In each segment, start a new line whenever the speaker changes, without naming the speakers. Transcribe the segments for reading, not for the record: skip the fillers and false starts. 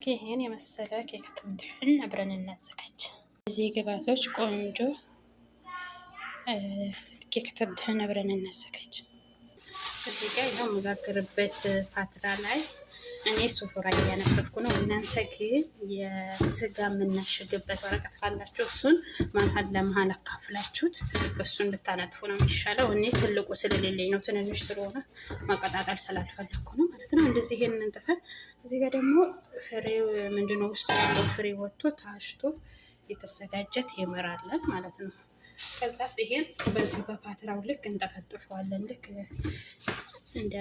ይሄን የመሰለ ኬክ ትንድሕን አብረን እናዘጋጅ። እዚህ ግብአቶች ቆንጆ ኬክ ትንድሕን አብረን እናዘጋጅ። እዚህ ጋር ይሄው መጋገርበት ፓትራ ላይ እኔ ሱፍራ እያነጠፍኩ ነው። እናንተ ግን የስጋ የምናሽግበት ወረቀት ካላችሁ እሱን መሀል ለመሀል አካፍላችሁት እሱን ብታነጥፉ ነው የሚሻለው። እኔ ትልቁ ስለሌለኝ ነው፣ ትንንሽ ስለሆነ ማቀጣጠል ስላልፈለኩ ነው ማለት ነው። እንደዚህ ይሄንን እንጥፈን እዚህ ጋር ደግሞ ፍሬው ምንድነው ውስጥ ያለው ፍሬ ወጥቶ ታሽቶ የተዘጋጀ ቴምር አለን ማለት ነው። ከዛስ ይሄን በዚህ በፓትራው ልክ እንጠፈጥፈዋለን። ልክ እንደ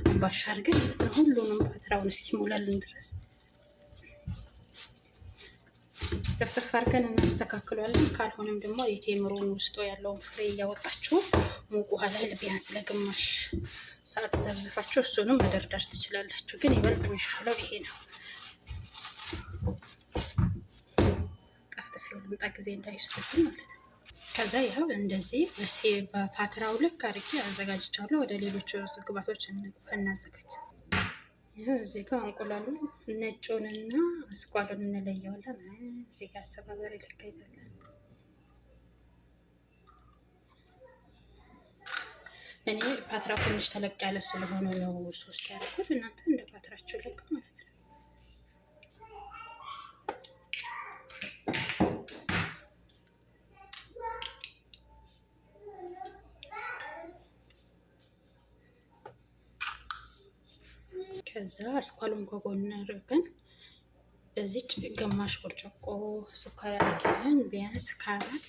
አምባሻ አድርገን ማለት ነው። ሁሉንም ፓትራውን እስኪሞላልን ድረስ ተፍተፍ አድርገን እናስተካክሏለን። ካልሆነም ደግሞ የቴምሩን ውስጡ ያለውን ፍሬ እያወጣችሁ ሙቅ ውሃ ላይ ቢያንስ ለግማሽ ሰዓት ዘብዝፋችሁ እሱንም መደርደር ትችላላችሁ። ግን ይበልጥ የሚሻለው ይሄ ነው። ጠፍጥፌው ልምጣ ጊዜ እንዳይወስድብን ማለት ነው። ከዛ ያው እንደዚህ በፓትራው ልክ አድርጌ አዘጋጅቻለሁ። ወደ ሌሎች ግብአቶች እናዘጋጅ። ይሄው እዚህ ጋር እንቁላሉን ነጩንና አስኳሉን እንለየዋለን። እዚህ ጋር አሰባበሪ ልክ አይደለም። እኔ ፓትራው ትንሽ ተለቅ ያለ ስለሆነ ነው 3 ያደረኩት። እናንተ እንደ ፓትራችሁ ልክ ማለት ነው። ከዛ አስኳሉን ከጎን አድርገን በዚች ግማሽ ብርጭቆ ስኳር አድርገን ቢያንስ ከአራት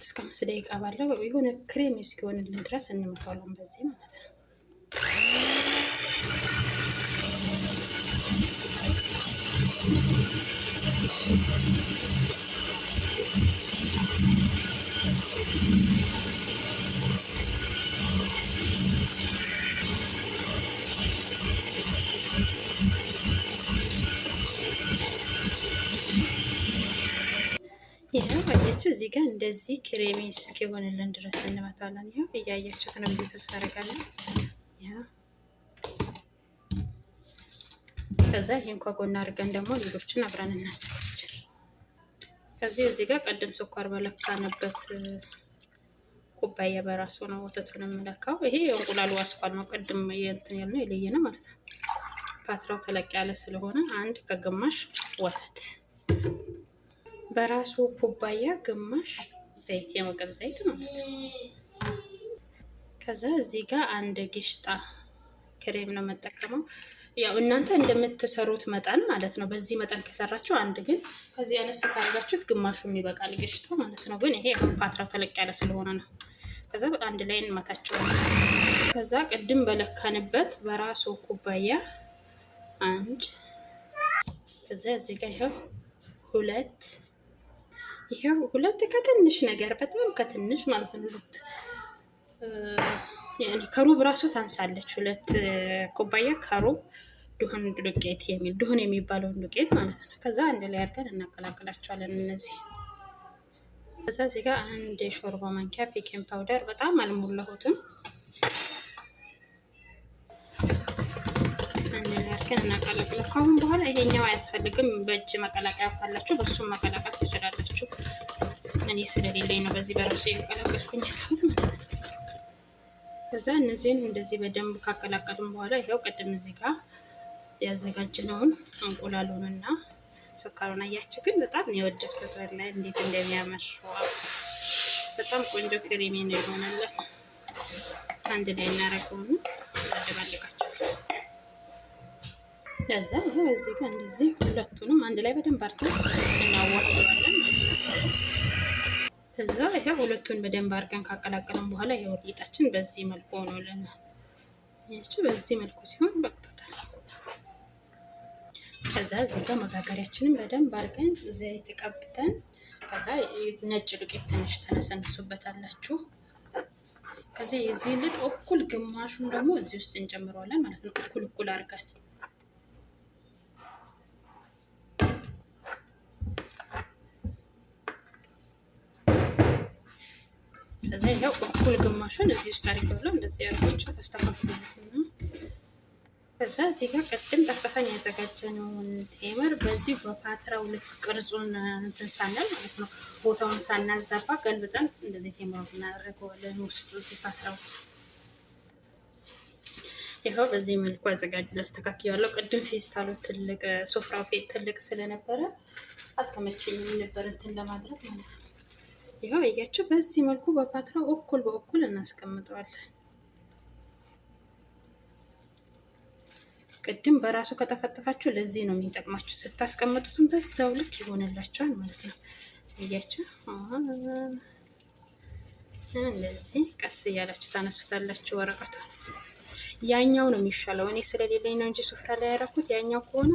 እስከ 5 ደቂቃ ባለው የሆነ ክሬም እስኪሆንልን ድረስ እንመታዋለን በዚህ ማለት ነው። ይሄው አያችሁ እዚህ ጋር እንደዚህ ክሬሚ እስኪሆንልን ድረስ እንመታለን። ይሄው እያያችሁት ነው ብዬ ተስፋ አደርጋለሁ። ይሄው ከዛ ይሄን ከጎን አድርገን ደግሞ ሌሎችን አብረን እናዘጋጅ። ከዚህ እዚህ ጋር ቀደም ስኳር በለካንበት ኩባያ በራሱ ነው ወተቱን የምለካው። ይሄ የእንቁላሉ አስኳል ነው። ቀደም የእንትን ያልነው የለየነ ማለት ነው። ፓትራው ተለቅ ያለ ስለሆነ አንድ ከግማሽ ወተት በራሱ ኩባያ ግማሽ ዘይት የምግብ ዘይት ማለት ነው። ከዛ እዚህ ጋር አንድ ጊሽጣ ክሬም ነው መጠቀመው። ያው እናንተ እንደምትሰሩት መጠን ማለት ነው። በዚህ መጠን ከሰራችሁ አንድ፣ ግን ከዚህ አነስ ካደረጋችሁት ግማሹም ይበቃል ጊሽጣው ማለት ነው። ግን ይሄ ፓትራው ተለቅ ያለ ስለሆነ ነው። ከዛ አንድ ላይ እንመታቸዋለን። ከዛ ቅድም በለካንበት በራሱ ኩባያ አንድ፣ ከዛ እዚህ ጋር ይሄው ሁለት ከትንሽ ነገር በጣም ከትንሽ ማለት ነው። ያኔ ከሩብ ራሱ ታንሳለች። 2 ኩባያ ከሩብ ዱህን የሚባለውን ዱቄት ማለት ነው። ከዛ አንድ ላይ አድርገን እናቀላቅላቸዋለን እነዚህ። ከዛ እዚህ ጋር አንድ የሾርባ ማንኪያ ቤኪንግ ፓውደር በጣም አልሞላሁትም። እናቀላቅለው። ካሁን በኋላ ይሄኛው አያስፈልግም። በእጅ መቀላቀያ ካላችሁ በሱም መቀላቀል ትችላላችሁ። እኔ ስለሌለኝ ነው በዚህ በራሱ እየቀላቀልኩኝ ያለሁት ማለት ነው። ከዛ እነዚህን እንደዚህ በደንብ ካቀላቀልን በኋላ ይሄው ቀደም እዚህ ጋር ያዘጋጀነውን እንቁላሉንና ስኳሩን አያችሁ። ግን በጣም የወደድኩት ላይ እንዴት እንደሚያምር በጣም ቆንጆ ክሬሚ ነው የሆነልን። አንድ ላይ እናደርገውና እናደባልቃቸው። ከዛ ይሄው እዚህ ጋር እንደዚህ ሁለቱንም አንድ ላይ በደንብ አድርገን እናዋህደዋለን። ከዛ ይሄው ሁለቱን በደንብ አድርገን ካቀላቀለን በኋላ ይሄው ሊጣችን በዚህ መልኩ ሆኖልናል። እቺ በዚህ መልኩ ሲሆን በቅቶታል። ከዛ እዚህ ጋር መጋገሪያችንን በደንብ አድርገን ዘይት ቀብተን ከዛ ነጭ ዱቄት ትንሽ ተነሰንሱበታላችሁ። ከዛ የዚህ ልጥ እኩል ግማሹን ደግሞ እዚህ ውስጥ እንጨምረዋለን ማለት ነው። እኩል አድርገን ከዛ ይሄው እኩል ግማሹን እዚህ ውስጥ አድርገዋለሁ። እንደዚህ አድርጋችሁ ተስተካክሉት። ከዛ እዚህ ጋር ቅድም ጠፍጥፈን ያዘጋጀነውን ቴምር በዚህ በፓትራው ልክ ቅርጹን እንትን ሳናል ማለት ነው፣ ቦታውን ሳናዛባ ገልብጠን እንደዚህ ቴምሩን እናደርገዋለን ውስጥ እዚህ ፓትራው ውስጥ። ይኸው በዚህ መልኩ አስተካክያለሁ። ቅድም ፌስታሉ ትልቅ ሶፍራው ትልቅ ስለነበረ አልተመቸኝም ነበር እንትን ለማድረግ ማለት ነው። ይኸው እያችሁ በዚህ መልኩ በፓትራው እኩል በእኩል እናስቀምጠዋለን። ቅድም በራሱ ከጠፈጠፋችሁ ለዚህ ነው የሚጠቅማችሁ። ስታስቀምጡትም በዛው ልክ ይሆንላችኋል ማለት ነው። እያችሁ እንደዚህ ቀስ እያላችሁ ታነሱታላችሁ ወረቀቱ። ያኛው ነው የሚሻለው። እኔ ስለሌለኝ ነው እንጂ ሱፍራ ላይ ያደረኩት። ያኛው ከሆነ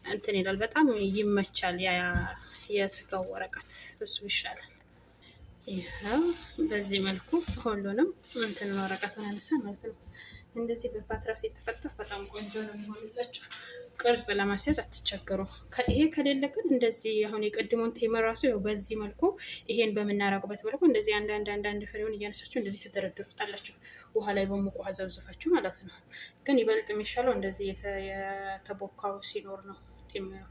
እንትን ይላል፣ በጣም ይመቻል። የስጋው ወረቀት እሱ ይሻላል። ይኸው በዚህ መልኩ ሁሉንም እንትን ወረቀቱን አነሳ ማለት ነው። እንደዚህ በፓትራው ሲተፈተፍ በጣም ቆንጆ ነው የሚሆንላችሁ። ቅርጽ ለማስያዝ አትቸገሩ። ይሄ ከሌለ ግን እንደዚህ አሁን የቀድሞውን ቴምር ራሱ ይኸው በዚህ መልኩ ይሄን በምናረቁበት መልኩ እንደዚህ አንዳንድ ፍሬውን እያነሳችሁ እንደዚህ ተደረድሩታላችሁ። ውሃ ላይ በሙቅ ውሃ ዘብዝፋችሁ ማለት ነው። ግን ይበልጥ የሚሻለው እንደዚህ የተቦካው ሲኖር ነው ቴምሩ።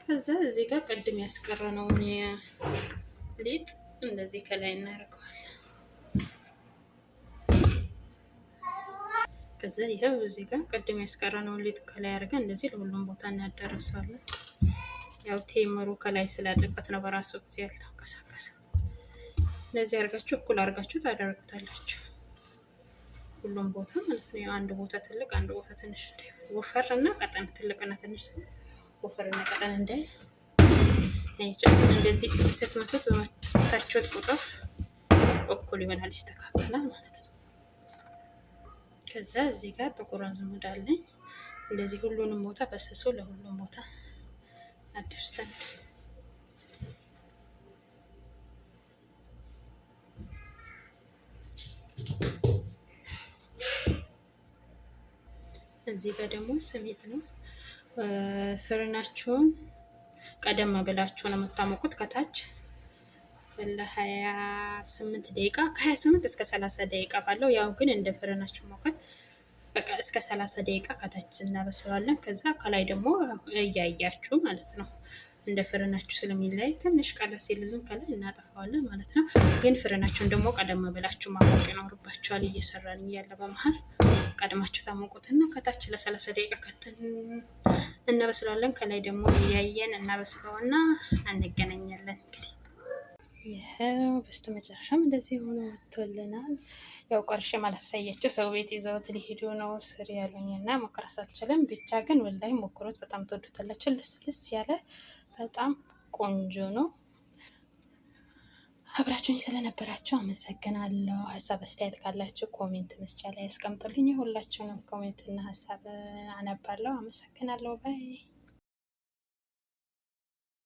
ከዛ እዚህ ጋር ቅድም ያስቀረነውን ሊጥ እንደዚህ ከላይ እናደርገዋለን። ከዛ ይሄው እዚህ ጋር ቅድም ያስቀረነውን ሊጥ ከላይ አድርገን እንደዚህ ለሁሉም ቦታ እናዳርሳለን። ያው ቴምሩ ከላይ ስላለበት ነው በራሱ ጊዜ ያልተንቀሳቀሰ። እንደዚህ አድርጋችሁ እኩል አድርጋችሁ ታደርጉታላችሁ ሁሉም ቦታ ማለት ነው። አንድ ቦታ ትልቅ አንድ ቦታ ትንሽ እንዳይል፣ ወፈር እና ቀጠን፣ ትልቅና ትንሽ ወፈር እና ቀጠን እንዳይል እንደዚህ ስትመቱት በመታችሁት ቁጥር እኩል ይሆናል፣ ይስተካከላል ማለት ነው። ከዛ እዚህ ጋር ጥቁር አዝሙድ አለኝ። እንደዚህ ሁሉንም ቦታ በስሱ ለሁሉም ቦታ አደርሰን እዚህ ጋር ደግሞ ስሜት ነው። ፍርናችሁን ቀደም ብላችሁ ነው የምታሞቁት ከታች ለ28 ደቂቃ፣ ከ28 እስከ 30 ደቂቃ ባለው። ያው ግን እንደ ፍርናችሁ ሙቀት በቃ እስከ 30 ደቂቃ ከታች እናበስለዋለን። ከዛ ከላይ ደግሞ እያያችሁ ማለት ነው እንደ ፍርናችሁ ስለሚለያይ ትንሽ ቀላ ሲልልን ከላይ እናጠፋዋለን ማለት ነው። ግን ፍርናችሁን ደግሞ ቀደም ብላችሁ ማሞቅ ይኖርባችኋል። እየሰራን እያለ በመሀል ቀድማችሁ ታሞቁትና ከታች ለ30 ደቂቃ ከተን እናበስለዋለን። ከላይ ደግሞ እያየን እናበስለውና እንገናኛለን። እንግዲህ ይኸው በስተመጨረሻም እንደዚህ ሆኖ ወጥቶልናል። ያው ቆርሼ ማላሳያቸው ሰው ቤት ይዘውት ሊሄዱ ነው ስር ያሉኝና መቅረስ አልችልም። ብቻ ግን ወላሂ ሞክሮት፣ በጣም ትወዱታላችሁ። ልስልስ ያለ በጣም ቆንጆ ነው። አብራችሁኝ ስለነበራችሁ አመሰግናለሁ። ሀሳብ አስተያየት ካላችሁ ኮሜንት መስጫ ላይ ያስቀምጡልኝ። ሁላችሁንም ኮሜንትና ሀሳብ አነባለሁ። አመሰግናለሁ። ባይ